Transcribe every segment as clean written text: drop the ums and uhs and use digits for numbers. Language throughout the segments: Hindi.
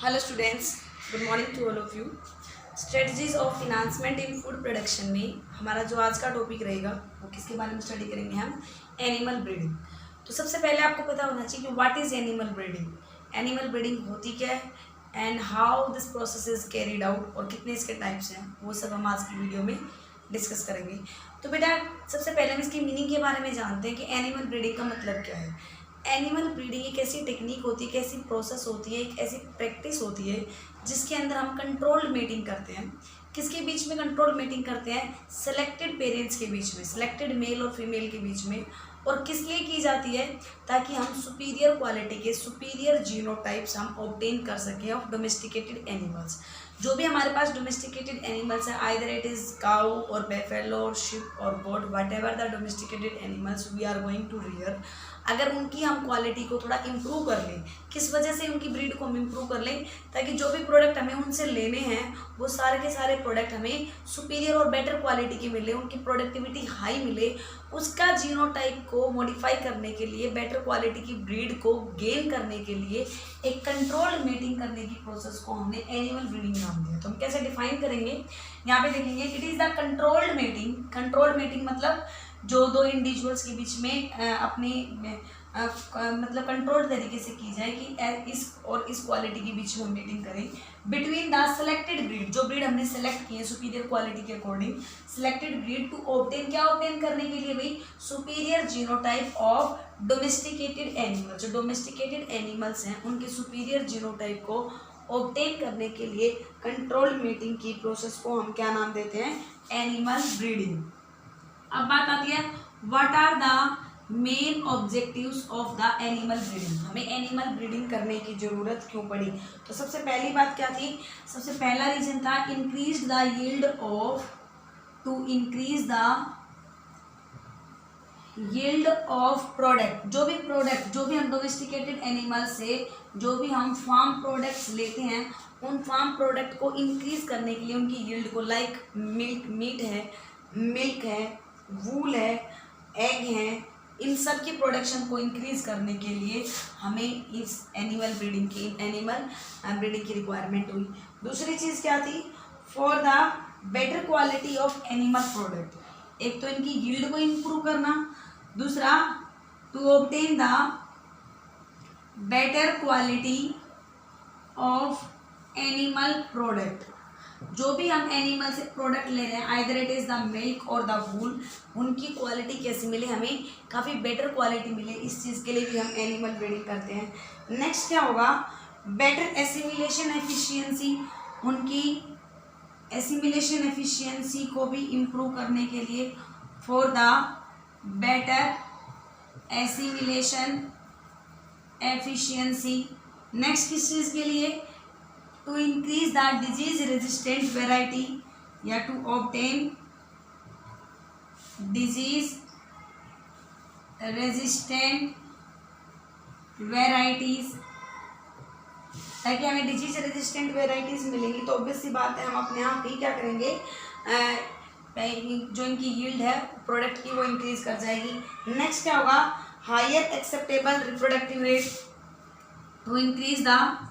Hello students, good morning to all of you. Strategies of enhancement in food production में हमारा जो आज का टॉपिक रहेगा वो किसके बारे में स्टडी करेंगे हम? Animal breeding. तो सबसे पहले आपको पता होना चाहिए कि what is animal breeding, animal breeding होती क्या है and how this process is carried out और कितने इसके टाइप्स हैं, वो सब हम आज की वीडियो में डिस्कस करेंगे। तो बेटा सबसे पहले हम इसकी मीनिंग के बारे में जानते हैं कि एनिमल ब्रीडिंग का मतलब क्या है। एनिमल ब्रीडिंग एक ऐसी टेक्निक होती है, एक ऐसी प्रोसेस होती है, एक ऐसी प्रैक्टिस होती है जिसके अंदर हम कंट्रोल्ड मेटिंग करते हैं। किसके बीच में कंट्रोल मेटिंग करते हैं? सेलेक्टेड पेरेंट्स के बीच में, सेलेक्टेड मेल और फीमेल के बीच में। और किस लिए की जाती है? ताकि हम सुपीरियर क्वालिटी के सुपीरियर जीनोटाइप्स हम ऑब्टेन कर सकें ऑफ डोमेस्टिकेटेड एनिमल्स। जो भी हमारे पास डोमेस्टिकेटेड एनिमल्स है, आइदर इट इज़ काउ और बेफेलो और शिप और goat, whatever the domesticated animals we are going to rear, अगर उनकी हम क्वालिटी को थोड़ा इम्प्रूव कर लें, किस वजह से उनकी ब्रीड को हम इम्प्रूव कर लें? ताकि जो भी प्रोडक्ट हमें उनसे लेने हैं वो सारे के सारे प्रोडक्ट हमें सुपीरियर और बेटर क्वालिटी के मिले, उनकी प्रोडक्टिविटी हाई मिले। उसका जीनोटाइप को मॉडिफाई करने के लिए, बेटर क्वालिटी की ब्रीड को गेन करने के लिए एक कंट्रोल्ड मेटिंग करने की प्रोसेस को हमने एनिमल ब्रीडिंग नाम दिया। तो हम कैसे डिफाइन करेंगे? यहाँ पे देखेंगे, it is the controlled mating. Controlled mating मतलब जो दो इंडिविजुअल्स के बीच में मतलब कंट्रोल तरीके से की जाए कि इस और इस क्वालिटी के बीच में हम मीटिंग करें बिटवीन द सेलेक्टेड ब्रीड, जो ब्रीड हमने सेलेक्ट की है सुपीरियर क्वालिटी के according, selected breed to obtain, क्या ऑब्टेन करने के लिए भाई? Superior genotype of domesticated animal. जो डोमेस्टिकेटेड एनिमल्स हैं उनके सुपीरियर जीनोटाइप को ऑब्टेन करने के लिए कंट्रोल मीटिंग की प्रोसेस को हम क्या नाम देते हैं? Animal breeding. अब बात आती है, what are the main objectives of the animal breeding. हमें एनिमल ब्रीडिंग करने की जरूरत क्यों पड़ी? तो सबसे पहली बात क्या थी? सबसे पहला रीजन था increase the yield of, to increase the yield of product. जो भी हम डोमेस्टिकेटेड एनिमल से जो भी हम फार्म प्रोडक्ट्स लेते हैं, उन फार्म प्रोडक्ट को इंक्रीज करने के लिए उनकी यील्ड को, लाइक मिल्क है, वूल है, एग है, इन सब की प्रोडक्शन को इंक्रीज करने के लिए हमें इस एनिमल ब्रीडिंग की रिक्वायरमेंट हुई। दूसरी चीज़ क्या थी? For the better quality of animal product. एक तो इनकी यील्ड को इम्प्रूव करना, दूसरा to obtain the better quality of animal product. जो भी हम एनिमल से प्रोडक्ट ले रहे हैं, either it is the milk और द वूल, उनकी क्वालिटी कैसी मिले? हमें काफ़ी बेटर क्वालिटी मिले, इस चीज़ के लिए भी हम एनिमल ब्रीडिंग करते हैं। नेक्स्ट क्या होगा? Better assimilation efficiency. उनकी एसिमिलेशन एफिशिएंसी को भी इम्प्रूव करने के लिए, for the better assimilation efficiency. Next किस चीज़ के लिए? To increase the disease resistant variety, या to obtain disease resistant varieties. ताकि हमें डिजीज रेजिस्टेंट वेराइटीज मिलेंगी तो ऑब्वियस सी बात है हम अपने आप ही क्या करेंगे, जो इनकी यील्ड है प्रोडक्ट की वो इंक्रीज कर जाएगी। नेक्स्ट क्या होगा? Higher acceptable reproductive rate. To increase the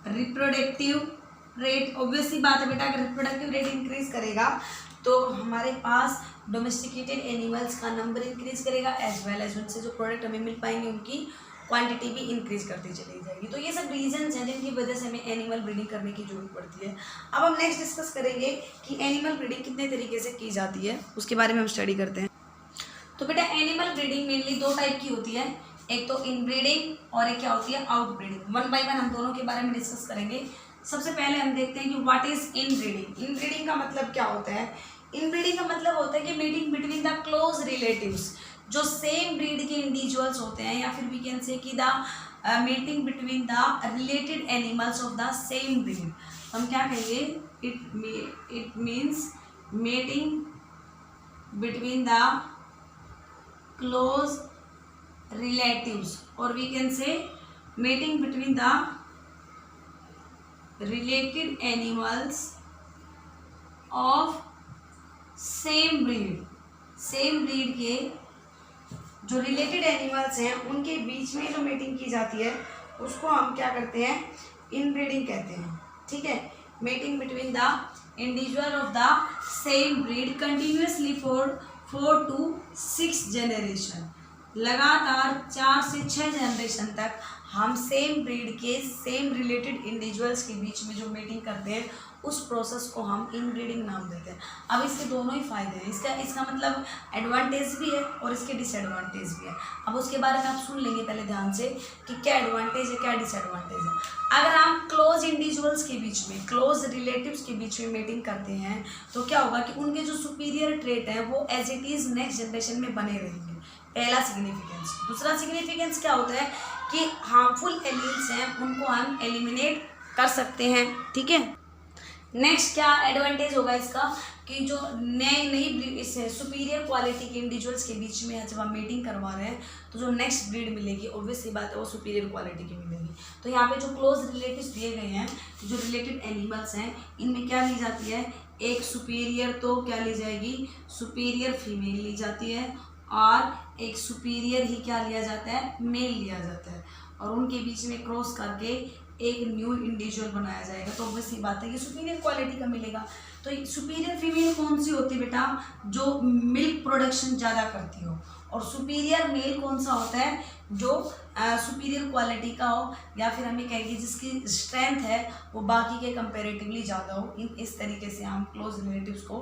reproductive rate, obviously बात है बेटा, अगर रिप्रोडक्टिव रेट इंक्रीज करेगा तो हमारे पास डोमेस्टिकेटेड एनिमल्स का नंबर इंक्रीज करेगा, एज वेल एज उनसे जो प्रोडक्ट हमें मिल पाएंगे उनकी क्वांटिटी भी इंक्रीज करती चली जाएगी। तो ये सब रीजंस हैं जिनकी वजह से हमें एनिमल ब्रीडिंग करने की जरूरत पड़ती है। अब हम नेक्स्ट डिस्कस करेंगे कि एनिमल ब्रीडिंग कितने तरीके से की जाती है, उसके बारे में हम स्टडी करते हैं। तो बेटा एनिमल ब्रीडिंग मेनली दो टाइप की होती है, एक तो इन ब्रीडिंग और एक क्या होती है? Out breeding. One by one हम दोनों के बारे में डिस्कस करेंगे। सबसे पहले हम देखते हैं कि what is in breeding. In breeding का मतलब क्या होता है? इन ब्रीडिंग का मतलब होता है कि meeting between the close relatives, जो सेम ब्रीड के इंडिविजुअल्स होते हैं, या फिर वी कैन से कि the meeting between the related animals of the same breed. हम क्या कहेंगे? It means meeting between the close relatives, or we can say mating between the related animals of same breed के जो रिलेटेड एनिमल्स हैं उनके बीच में जो मीटिंग की जाती है उसको हम क्या करते हैं? इनब्रीडिंग कहते हैं, ठीक है। Mating between the individual of the same breed continuously for 4 to 6 generation, लगातार 4 से 6 जनरेशन तक हम सेम ब्रीड के सेम रिलेटेड इंडिविजुअल्स के बीच में जो मीटिंग करते हैं उस प्रोसेस को हम इनब्रीडिंग नाम देते हैं। अब इसके दोनों ही फायदे हैं, इसका मतलब एडवांटेज भी है और इसके डिसएडवांटेज भी है। अब उसके बारे में आप सुन लेंगे पहले ध्यान से कि क्या एडवांटेज है क्या डिसएडवांटेज है। अगर हम क्लोज इंडिविजुअल्स के बीच में, क्लोज रिलेटिव्स के बीच में मीटिंग करते हैं तो क्या होगा कि उनके जो सुपीरियर ट्रेट है वो as it is next generation में बने रहेंगे, पहला सिग्निफिकेंस। दूसरा सिग्निफिकेंस क्या होता है कि हार्मफुल एलील्स हैं उनको हम एलिमिनेट कर सकते हैं, ठीक है। नेक्स्ट क्या एडवांटेज होगा इसका कि जो नई सुपीरियर क्वालिटी के इंडिविजुअल्स के बीच में जब हम मीटिंग करवा रहे हैं तो जो नेक्स्ट ब्रीड मिलेगी ऑब्वियस सी बात है वो सुपीरियर क्वालिटी की मिलेगी। तो यहाँ पे जो क्लोज रिलेटिव्स दिए गए हैं, जो रिलेटेड एनिमल्स हैं, इनमें क्या ली जाती है, एक सुपीरियर तो क्या ली जाएगी, सुपीरियर फीमेल ली जाती है और एक सुपीरियर ही क्या लिया जाता है, मेल लिया जाता है, और उनके बीच में क्रॉस करके एक न्यू इंडिविजुअल बनाया जाएगा। तो ऑब्वियस ही बात है कि सुपीरियर क्वालिटी का मिलेगा। तो सुपीरियर फीमेल कौन सी होती है बेटा, जो मिल्क प्रोडक्शन ज़्यादा करती हो, और सुपीरियर मेल कौन सा होता है, जो सुपीरियर क्वालिटी का हो, या फिर हमें कहेंगे जिसकी स्ट्रेंथ है वो बाकी के कंपेरेटिवली ज़्यादा हो। इस तरीके से हम क्लोज रिलेटिव्स को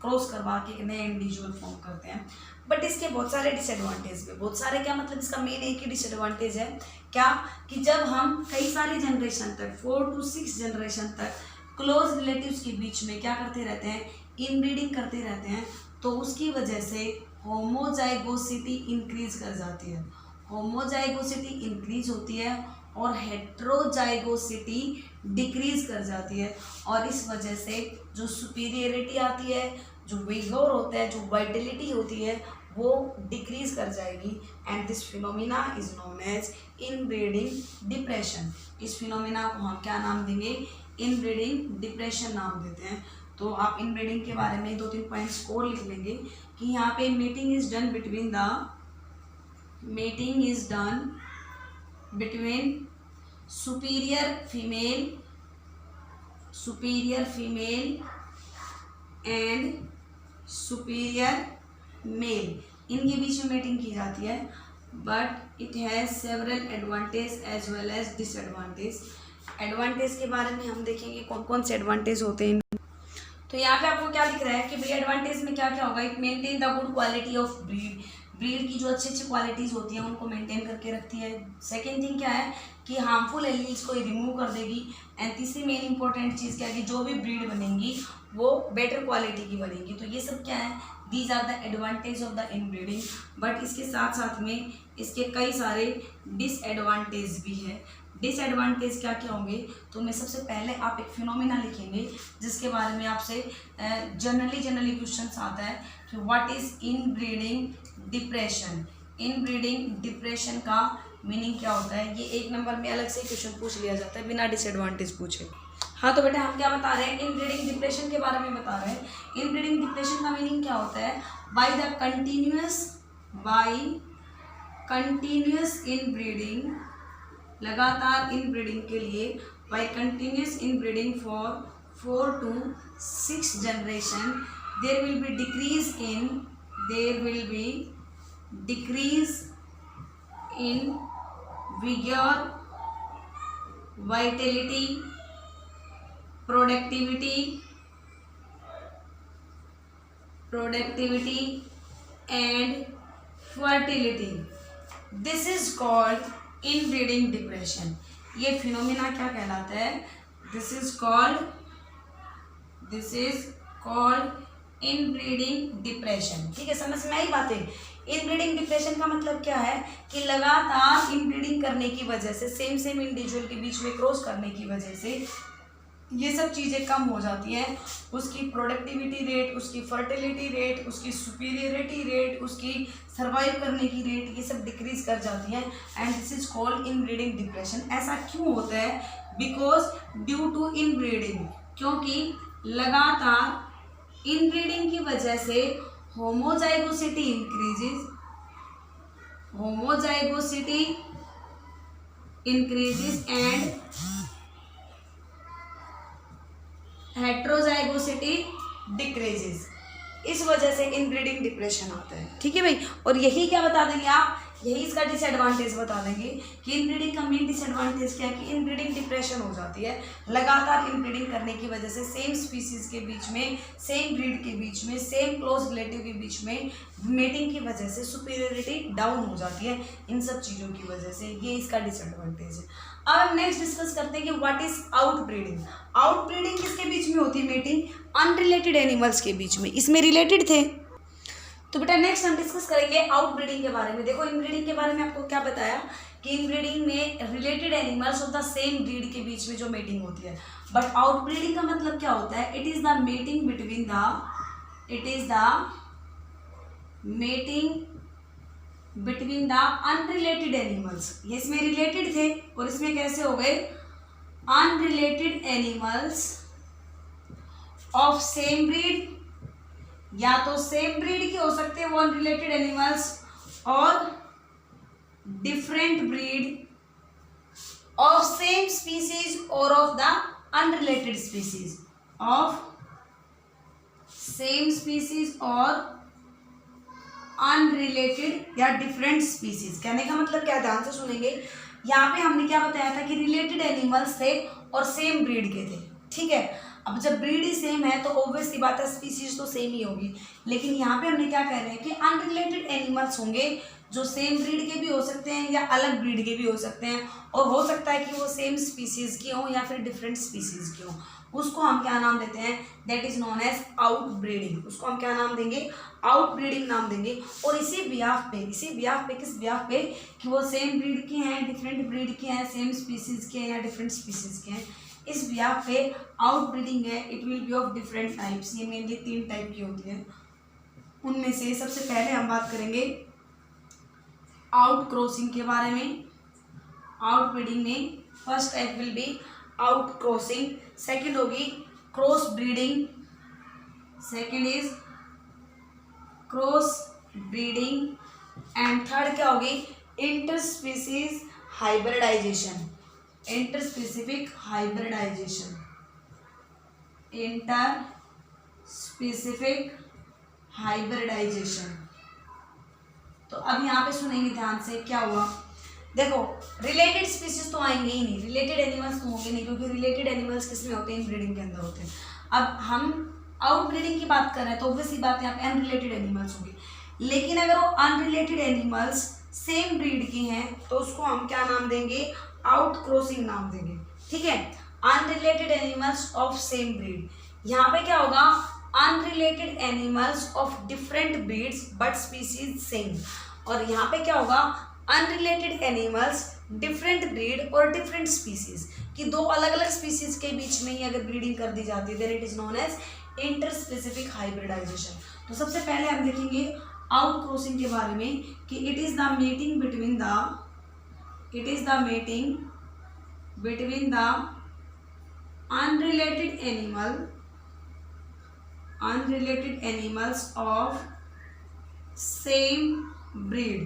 क्रॉस करवा के एक नए इंडिविजुअल फॉर्म करते हैं। बट इसके बहुत सारे डिसएडवांटेज भी, बहुत सारे क्या मतलब इसका मेन एक ही डिसएडवांटेज है क्या, कि जब हम कई सारे जनरेशन तक 4 to 6 जनरेशन तक क्लोज रिलेटिव्स के बीच में क्या करते रहते हैं, इनब्रीडिंग करते रहते हैं, तो उसकी वजह से होमोजाइगोसिटी इंक्रीज कर जाती है, होमोजाइगोसिटी इंक्रीज होती है और हेट्रोजाइगोसिटी डिक्रीज कर जाती है, और इस वजह से जो सुपीरियरिटी आती है, जो विगोर होता है, जो वाइटलिटी होती है, वो डिक्रीज कर जाएगी। And this phenomena is known as inbreeding depression. इस फिनोमिना को हम क्या नाम देंगे, इनब्रीडिंग डिप्रेशन नाम देते हैं। तो आप इनब्रीडिंग के बारे में 2-3 पॉइंट्स और लिख लेंगे कि यहाँ पे meeting is done between superior female and superior male, इनके बीच में मीटिंग की जाती है। But it has several advantage as well as disadvantage. Advantage के बारे में हम देखेंगे कौन कौन से एडवांटेज होते हैं। तो यहाँ पे आपको क्या लिख रहा है कि भाई एडवांटेज में क्या क्या होगा, it maintain the good quality of breed, breed की जो अच्छी अच्छी क्वालिटीज़ होती हैं उनको मेंटेन करके रखती है। सेकेंड थिंग क्या है कि हार्मफुल एलील्स को रिमूव कर देगी। एंड तीसरी मेन इंपॉर्टेंट चीज़ क्या है कि जो भी ब्रीड बनेंगी वो बेटर क्वालिटी की बनेगी। तो ये सब क्या है, these are the advantage of the inbreeding. But इसके साथ साथ में इसके कई सारे डिसएडवांटेज भी है। डिसएडवांटेज क्या क्या होंगे, तो मैं सबसे पहले आप एक फिनोमिना लिखेंगे जिसके बारे में आपसे जनरली क्वेश्चंस आता है कि what is inbreeding depression. Inbreeding depression का मीनिंग क्या होता है, ये 1 नंबर में अलग से क्वेश्चन पूछ लिया जाता है बिना डिसएडवांटेज पूछे। हाँ तो बेटा हम क्या बता रहे हैं, इनब्रीडिंग डिप्रेशन के बारे में बता रहे हैं। इनब्रीडिंग डिप्रेशन का मीनिंग क्या होता है, बाय कंटिन्यूस इनब्रीडिंग, लगातार इनब्रीडिंग के लिए, by continuous inbreeding for 4 to 6 generation, there will be decrease in vigor, vitality, productivity and fertility. This is called inbreeding depression. ये फिनोमिना क्या कहलाता है, this is called inbreeding depression. ठीक है, समझ में आई बातें। इनब्रीडिंग डिप्रेशन का मतलब क्या है कि लगातार इनब्रीडिंग करने की वजह से, सेम इंडिविजुअल के बीच में क्रॉस करने की वजह से ये सब चीज़ें कम हो जाती हैं। उसकी प्रोडक्टिविटी रेट, उसकी फर्टिलिटी रेट, उसकी सुपीरियरिटी रेट, उसकी सर्वाइव करने की रेट, ये सब डिक्रीज कर जाती हैं। And this is called inbreeding depression. ऐसा क्यों होता है, बिकॉज ड्यू टू इनब्रीडिंग, क्योंकि लगातार इनब्रीडिंग की वजह से homozygosity increases and superiority decreases, इस वजह से इनब्रीडिंग डिप्रेशन आता है। ठीक है भाई, और यही क्या बता देंगे आप, यही इसका डिसएडवांटेज बता देंगे कि इनब्रीडिंग का मेन डिसएडवांटेज क्या है कि इनब्रीडिंग डिप्रेशन हो जाती है। लगातार इनब्रीडिंग करने की वजह से सेम स्पीसीज के बीच में, सेम ब्रीड के बीच में, सेम क्लोज रिलेटिव के बीच में मेटिंग की वजह से सुपीरियरिटी डाउन हो जाती है, इन सब चीज़ों की वजह से। ये इसका डिसएडवांटेज है। अब हम नेक्स्ट डिस्कस करते हैं कि व्हाट इज आउटब्रीडिंग। आउटब्रीडिंग किसके बीच में होती है मेटिंग? अनरिलेटेड एनिमल्स के बीच में। इसमें रिलेटेड थे तो बेटा नेक्स्ट हम डिस्कस करेंगे आउटब्रीडिंग के बारे में। देखो इनब्रीडिंग के बारे में आपको क्या बताया कि इनब्रीडिंग में related animals of the same breed के बीच में जो मेटिंग होती है। बट आउटब्रीडिंग का मतलब क्या होता है? It is the mating between the unrelated animals. ये इसमें रिलेटेड थे और इसमें कैसे हो गए? Unrelated animals of same breed, या तो सेम ब्रीड के हो सकते हैं वो अनरिलेटेड एनिमल्स, और different breed of same species और of the unrelated species, of same species और अनरिलेटेड या डिफरेंट स्पीसीज। कहने का मतलब क्या, ध्यान से सुनेंगे। यहाँ पे हमने क्या बताया था कि रिलेटेड एनिमल्स थे और सेम ब्रीड के थे। ठीक है, अब जब ब्रीड ही सेम है तो ऑब्वियस सी बात है स्पीसीज तो सेम ही होगी। लेकिन यहाँ पे हमने क्या कह रहे हैं कि अनरिलेटेड एनिमल्स होंगे जो सेम ब्रीड के भी हो सकते हैं या अलग ब्रीड के भी हो सकते हैं, और हो सकता है कि वो सेम स्पीसीज की हों या फिर डिफरेंट स्पीसीज की हों। उसको हम क्या नाम देते हैं? That is known as outbreeding. उसको हम क्या नाम देंगे? आउटब्रीडिंग नाम देंगे। और इसी बिहाफ पे किस बिहाफ पे कि वो सेम ब्रीड के हैं, डिफरेंट ब्रीड के हैं, सेम स्पीसीज के हैं या डिफरेंट स्पीसीज के हैं, इस बिहाफ पे आउटब्रीडिंग है। It will be of different types. ये मेनली 3 टाइप की होती है। उनमें से सबसे पहले हम बात करेंगे आउट क्रॉसिंग के बारे में। आउटब्रीडिंग में first type will be outcrossing, second होगी cross breeding, second is cross breeding, and third क्या होगी? Interspecies hybridisation. Interspecific hybridisation, interspecific hybridisation. तो अब यहाँ पे सुनेंगे ध्यान से क्या हुआ। देखो रिलेटेड स्पीसीज तो आएंगे ही नहीं, रिलेटेड एनिमल्स तो होंगे नहीं, क्योंकि रिलेटेड एनिमल्स किस में होते हैं? ब्रीडिंग के अंदर होते हैं। अब हम आउटब्रीडिंग की बात कर रहे हैं तो ऑब्वियसली बात यहाँ पे अनरिलेटेड एनिमल्स होंगे। लेकिन अगर वो अनरिलेटेड एनिमल्स सेम ब्रीड के हैं तो उसको हम क्या नाम देंगे? आउट क्रॉसिंग नाम देंगे। ठीक है, unrelated animals of same breed. यहाँ पे क्या होगा? Unrelated animals of different breeds but species same. और यहाँ पे क्या होगा? अनरिलेटेड एनिमल्स डिफरेंट ब्रीड और डिफरेंट स्पीसीज, कि दो अलग अलग स्पीसीज के बीच में ही अगर ब्रीडिंग कर दी जाती है then it is known as interspecific hybridisation. तो सबसे पहले हम देखेंगे आउट क्रॉसिंग के बारे में कि it is the mating between the unrelated animals of same breed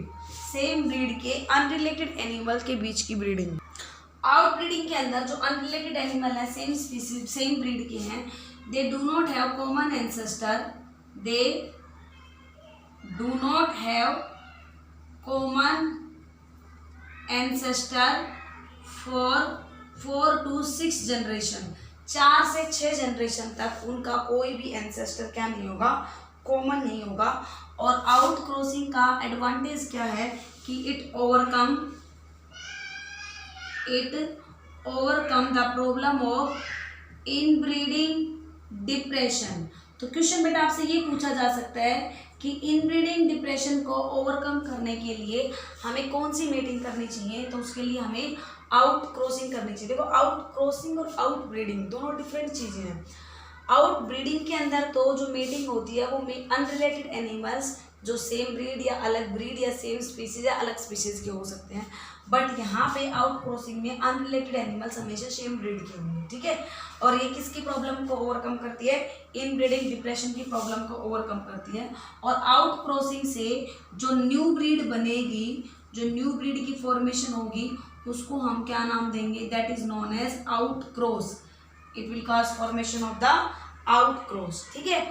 के अनरिलेटेड एनिमल के बीच की ब्रीडिंग। आउटब्रीडिंग के अंदर जो अनरिलेटेड एनिमल है सेम स्पीसीज सेम ब्रीड के हैं, they do not have common ancestor for 4 to 6 generation. 4 से 6 जनरेशन तक उनका कोई भी एंसेस्टर क्या नहीं होगा? कॉमन नहीं होगा। और आउट क्रॉसिंग का एडवांटेज क्या है कि it overcome the problem of inbreeding depression. तो क्वेश्चन बेटा आपसे ये पूछा जा सकता है कि इनब्रीडिंग डिप्रेशन को ओवरकम करने के लिए हमें कौन सी मेटिंग करनी चाहिए? तो उसके लिए हमें आउट क्रॉसिंग करनी चाहिए। देखो आउट क्रॉसिंग और आउट ब्रीडिंग दोनों डिफरेंट चीज़ें हैं। आउट ब्रीडिंग के अंदर तो जो मेटिंग होती है वो अनरिलेटेड एनिमल्स जो सेम ब्रीड या अलग ब्रीड या सेम स्पीसीज या अलग स्पीसीज के हो सकते हैं। बट यहाँ पे आउट क्रॉसिंग में अनरिलेटेड एनिमल्स हमेशा सेम ब्रीड के होंगे। ठीक है, और ये किसकी प्रॉब्लम को ओवरकम करती है? इनब्रीडिंग डिप्रेशन की प्रॉब्लम को ओवरकम करती है। और आउट क्रॉसिंग से जो न्यू ब्रीड बनेगी, जो न्यू ब्रीड की फॉर्मेशन होगी, उसको हम क्या नाम देंगे? That is known as out cross. It will cause formation of the out cross, ठीक है।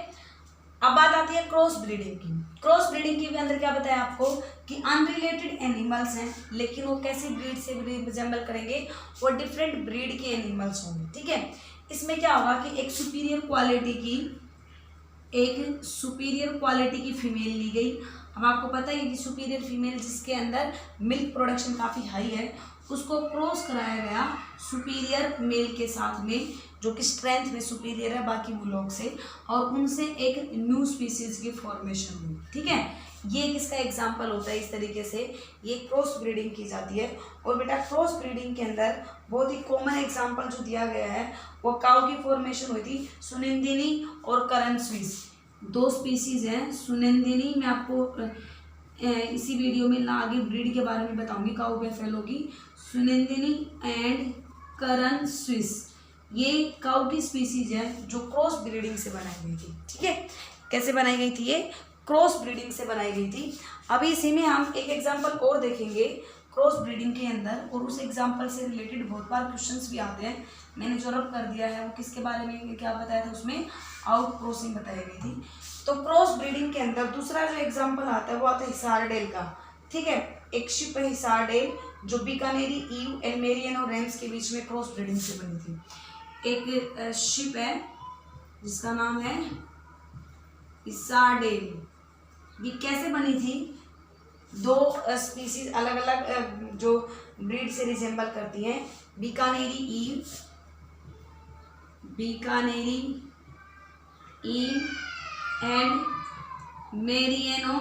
अब बात आती है क्रॉस ब्रीडिंग की। क्रॉस ब्रीडिंग के अंदर क्या बताया आपको कि अनरिलेटेड एनिमल्स हैं, लेकिन वो कैसी ब्रीड से रिजेंबल करेंगे, वो डिफरेंट ब्रीड के एनिमल्स होंगे, ठीक है। इसमें क्या होगा कि एक सुपीरियर क्वालिटी की फीमेल ली गई। अब आपको पता है कि सुपीरियर फीमेल जिसके अंदर मिल्क प्रोडक्शन काफ़ी हाई है, उसको क्रॉस कराया गया सुपीरियर मेल के साथ में, जो कि स्ट्रेंथ में सुपीरियर है बाकी बुलॉग से, और उनसे एक न्यू स्पीसीज की फॉर्मेशन हुई, ठीक है। ये किसका एग्जाम्पल होता है, इस तरीके से ये क्रॉस ब्रीडिंग की जाती है। और बेटा क्रॉस ब्रीडिंग के अंदर बहुत ही कॉमन एग्जाम्पल जो दिया गया है वो काऊ की फॉर्मेशन हुई थी, सुनंदिनी और करण स्विस, दो स्पीसीज हैं। सुनंदिनी मैं आपको इसी वीडियो में आगे ब्रीड के बारे में बताऊंगी काऊ बेफेलो की। सुनंदिनी एंड करण स्विस ये काऊ की स्पीसीज है जो क्रॉस ब्रीडिंग से बनाई गई थी, ठीक है। कैसे बनाई गई थी, ये क्रॉस ब्रीडिंग से बनाई गई थी। अभी इसी में हम एक एग्जांपल और देखेंगे क्रॉस ब्रीडिंग के अंदर, और उस एग्जांपल से रिलेटेड बहुत बार क्वेश्चंस भी आते हैं। मैंने जो रब कर दिया है वो किसके बारे में क्या बताया था, उसमें आउट क्रॉसिंग बताई गई थी। तो क्रॉस ब्रीडिंग के अंदर दूसरा जो एग्जाम्पल आता है वो आता है हिसारडेल का, ठीक है। एक शिप है हिसारडेल जो बीकानेरी, ईव, एल्मेरियन और रेम्स के बीच में क्रॉस ब्रीडिंग से बनी थी। एक शिप है जिसका नाम है हिसारडेल, ये कैसे बनी थी, दो स्पीसीज अलग अलग जो ब्रीड से रिजेंबल करती हैं, बीकानेरी ईव एंड मेरियनो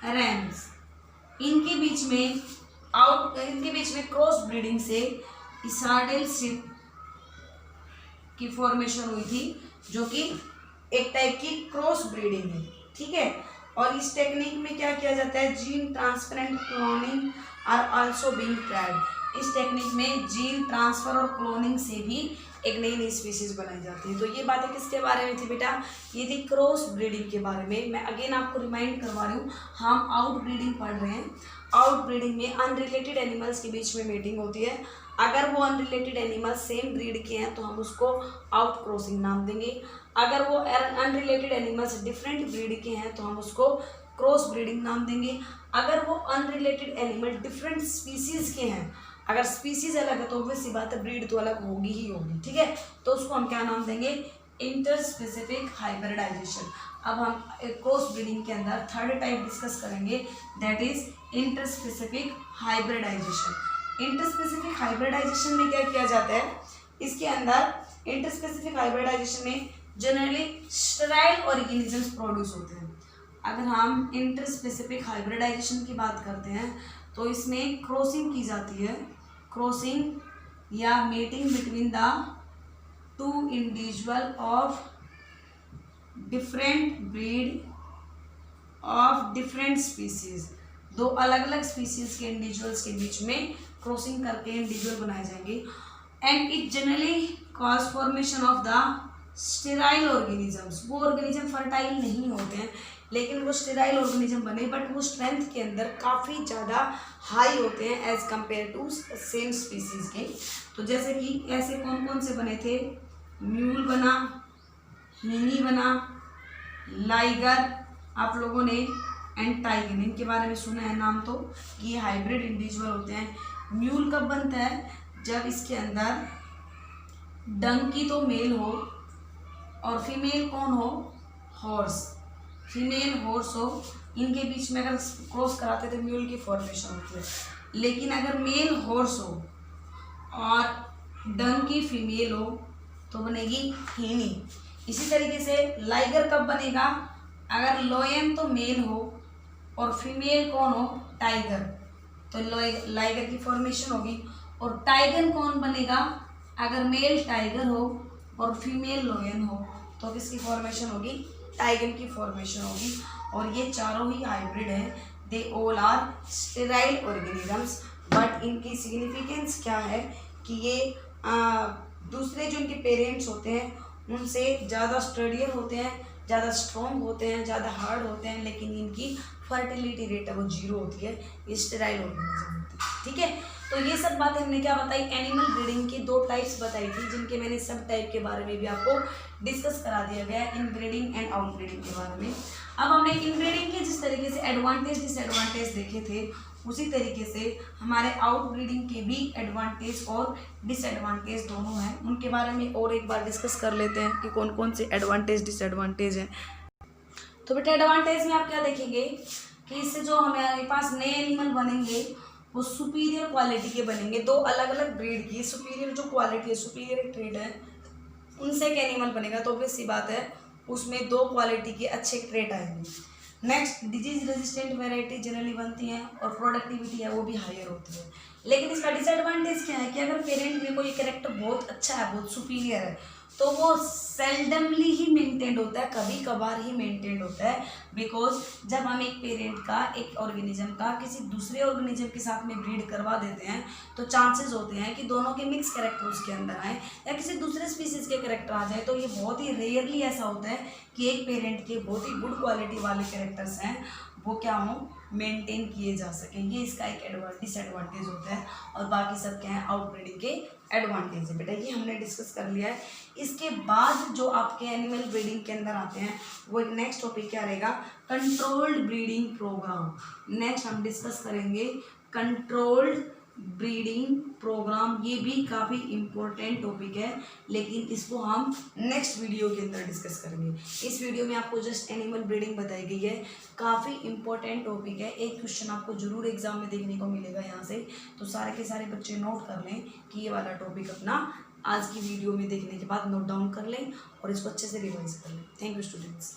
रैम्स, इनके बीच में क्रॉस ब्रीडिंग से हिसारडेल शिप की फॉर्मेशन हुई थी, जो कि एक टाइप की क्रॉस ब्रीडिंग है, ठीक है। और इस टेक्निक में क्या किया जाता है, gene transfer and cloning are also being tried. इस टेक्निक में जीन ट्रांसफर और क्लोनिंग से भी एक नई नई स्पीसीज बनाई जाती है। तो ये बातें किसके बारे में थी बेटा, ये थी क्रॉस ब्रीडिंग के बारे में। मैं अगेन आपको रिमाइंड करवा रही हूँ, हम आउट ब्रीडिंग पढ़ रहे हैं। आउट ब्रीडिंग में अनरिलेटेड एनिमल्स के बीच में मीटिंग होती है। अगर वो अनरिलेटेड एनिमल्स सेम ब्रीड के हैं तो हम उसको आउट क्रॉसिंग नाम देंगे। अगर वो अनरिलेटेड एनिमल्स डिफरेंट ब्रीड के हैं तो हम उसको क्रॉस ब्रीडिंग नाम देंगे। अगर वो अनरिलेटेड एनिमल डिफरेंट स्पीसीज के हैं, अगर स्पीसीज अलग है तो ऑब्वियसली बात है ब्रीड तो अलग होगी ही होगी, ठीक है। तो उसको हम क्या नाम देंगे, इंटरस्पेसिफिक हाइब्रिडाइजेशन। अब हम क्रॉस ब्रीडिंग के अंदर थर्ड टाइप डिस्कस करेंगे, that is interspecific hybridisation. Interspecific hybridization में क्या किया जाता है, इसके अंदर इंटरस्पेसिफिक हाइब्रिडाइजेशन में जनरली स्टेराइल ऑर्गेनिजम्स प्रोड्यूस होते हैं। अगर हम इंटरस्पेसिफिक हाइब्रिडाइजेशन की बात करते हैं तो इसमें क्रॉसिंग की जाती है, क्रॉसिंग या mating between the two individual of different breed of different species. दो अलग अलग स्पीसीज के इंडिविजुअल्स के बीच में क्रॉसिंग करके इंडिविजुअल बनाए जाएंगे। And it generally cause formation of the sterile organisms. वो ऑर्गेनिज्म फर्टाइल नहीं होते हैं लेकिन वो स्टेराइल ऑर्गेनिज्म बने, बट वो स्ट्रेंथ के अंदर काफ़ी ज़्यादा हाई होते हैं as compare to same species के। तो जैसे कि ऐसे कौन कौन से बने थे, म्यूल बना, हिनी बना, लाइगर आप लोगों ने, एंड टाइगन, इनके बारे में सुना है नाम तो, कि ये हाइब्रिड इंडिविजुअल होते हैं। म्यूल कब बनता है, जब इसके अंदर डंकी तो मेल हो और फीमेल कौन हो, हॉर्स, फीमेल हॉर्स हो, इनके बीच में अगर क्रॉस कराते तो म्यूल की फॉर्मेशन होती है। लेकिन अगर मेल हॉर्स हो और डंकी फीमेल हो तो बनेगी हिनी। इसी तरीके से लाइगर कब बनेगा, अगर लोयन तो मेल हो और फीमेल कौन हो, टाइगर, तो लाइगर की फॉर्मेशन होगी। और टाइगन कौन बनेगा, अगर मेल टाइगर हो और फीमेल लोयन हो तो किसकी फॉर्मेशन होगी, टाइगन की फॉर्मेशन होगी। और ये चारों ही हाइब्रिड हैं, they all are sterile organisms. But इनकी सिग्निफिकेंस क्या है कि ये दूसरे जो इनके पेरेंट्स होते हैं उनसे ज़्यादा स्टडियर होते हैं, ज़्यादा स्ट्रॉन्ग होते हैं, ज़्यादा हार्ड होते हैं, लेकिन इनकी फर्टिलिटी रेट है वो 0 होती है, ये स्टेराइल ऑर्गेनिज्म होती है, ठीक है। तो ये सब बातें हमने क्या बताई, एनिमल ब्रीडिंग की 2 टाइप्स बताई थी, जिनके मैंने सब टाइप के बारे में भी आपको डिस्कस करा दिया गया है, इन ब्रीडिंग एंड आउट ब्रीडिंग के बारे में। अब हमने इन ब्रीडिंग के जिस तरीके से एडवांटेज डिसएडवांटेज देखे थे, उसी तरीके से हमारे आउट ब्रीडिंग के भी एडवांटेज और डिसएडवांटेज दोनों हैं, उनके बारे में और एक बार डिस्कस कर लेते हैं कि कौन कौन से एडवांटेज डिसएडवांटेज हैं। तो बेटा एडवांटेज में आप क्या देखेंगे कि इससे जो हमारे पास नए एनिमल बनेंगे वो सुपीरियर क्वालिटी के बनेंगे, 2 अलग अलग ब्रीड की सुपीरियर जो क्वालिटी है, सुपीरियर ट्रेड है, उनसे एक एनिमल बनेगा, तो ऑब्वियस सी बात है उसमें 2 क्वालिटी के अच्छे ट्रेड आएंगे। Next, disease resistant variety generally बनती हैं और प्रोडक्टिविटी है वो भी हायर होती है। लेकिन इसका डिसएडवांटेज क्या है कि अगर पेरेंट में कोई कैरेक्टर बहुत अच्छा है, बहुत सुपीरियर है, तो वो सेल्डमली ही मेंटेन्ड होता है, कभी कभार ही मेंटेन्ड होता है। बिकॉज जब हम एक पेरेंट का, एक ऑर्गेनिज्म का किसी दूसरे ऑर्गेनिज्म के साथ में ब्रीड करवा देते हैं, तो चांसेस होते हैं कि दोनों के मिक्स कैरेक्टर उसके अंदर आए या किसी दूसरे स्पीसीज के कैरेक्टर आ जाए। तो ये बहुत ही रेयरली ऐसा होता है कि एक पेरेंट के बहुत ही गुड क्वालिटी वाले कैरेक्टर्स हैं वो क्या हों, मेंटेन किए जा सकें। ये इसका एक डिसएडवांटेज होता है, और बाकी सब क्या है, आउट ब्रीडिंग के एडवांटेज है। बेटा ये हमने डिस्कस कर लिया है। इसके बाद जो आपके एनिमल ब्रीडिंग के अंदर आते हैं वो एक नेक्स्ट टॉपिक क्या रहेगा, कंट्रोल्ड ब्रीडिंग प्रोग्राम। नेक्स्ट हम डिस्कस करेंगे कंट्रोल्ड ब्रीडिंग प्रोग्राम। ये भी काफ़ी इम्पोर्टेंट टॉपिक है, लेकिन इसको हम नेक्स्ट वीडियो के अंदर डिस्कस करेंगे। इस वीडियो में आपको जस्ट एनिमल ब्रीडिंग बताई गई है, काफ़ी इम्पोर्टेंट टॉपिक है। एक क्वेश्चन आपको जरूर एग्जाम में देखने को मिलेगा यहाँ से, तो सारे के सारे बच्चे नोट कर लें कि ये वाला टॉपिक अपना आज की वीडियो में देखने के बाद नोट डाउन कर लें और इसको अच्छे से रिवाइज कर लें। Thank you students.